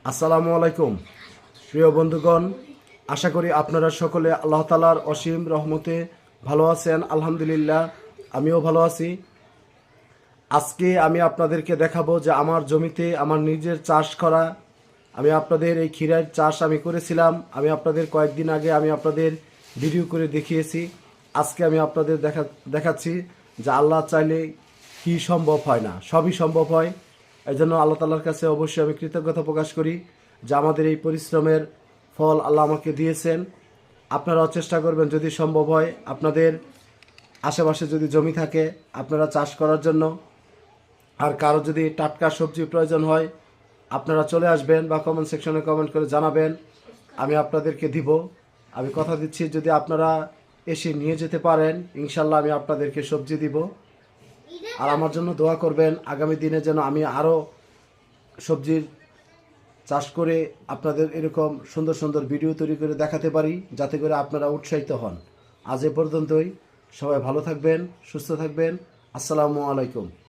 আসসালামু আলাইকুম প্রিয় বন্ধুগণ, আশা করি আপনারা সকলে আল্লাহ তাআলার অসীম রহমতে ভালো আছেন। আলহামদুলিল্লাহ, আমিও ভালো আছি। আজকে আমি আপনাদেরকে দেখাবো যে আমার জমিতে আমার নিজের চাষ করা, আমি আপনাদের এই ক্ষীরার চাষ আমি করেছিলাম। আমি আপনাদের কয়েকদিন আগে আমি আপনাদের ভিডিও করে দেখিয়েছি। আজকে আমি আপনাদের দেখাচ্ছি যে আল্লাহ চাইলে কি সম্ভব হয় না, সবই সম্ভব হয়। এই জন্য আল্লাহ তাআলার কাছে অবশ্যই আমি কৃতজ্ঞতা প্রকাশ করি যে আমাদের এই পরিশ্রমের ফল আল্লাহ আমাকে দিয়েছেন। আপনারাও চেষ্টা করবেন, যদি সম্ভব হয় আপনাদের আশেপাশে যদি জমি থাকে আপনারা চাষ করার জন্য। আর কারো যদি টাটকা সবজি প্রয়োজন হয় আপনারা চলে আসবেন বা কমেন্ট সেকশনে কমেন্ট করে জানাবেন, আমি আপনাদেরকে দিব। আমি কথা দিচ্ছি, যদি আপনারা এসে নিয়ে যেতে পারেন ইনশাল্লাহ আমি আপনাদেরকে সবজি দিব। আর আমার জন্য দোয়া করবেন আগামী দিনে যেন আমি আরও সবজির চাষ করে আপনাদের এরকম সুন্দর সুন্দর ভিডিও তৈরি করে দেখাতে পারি, যাতে করে আপনারা উৎসাহিত হন। আজ এ পর্যন্তই। সবাই ভালো থাকবেন, সুস্থ থাকবেন। আসসালামু আলাইকুম।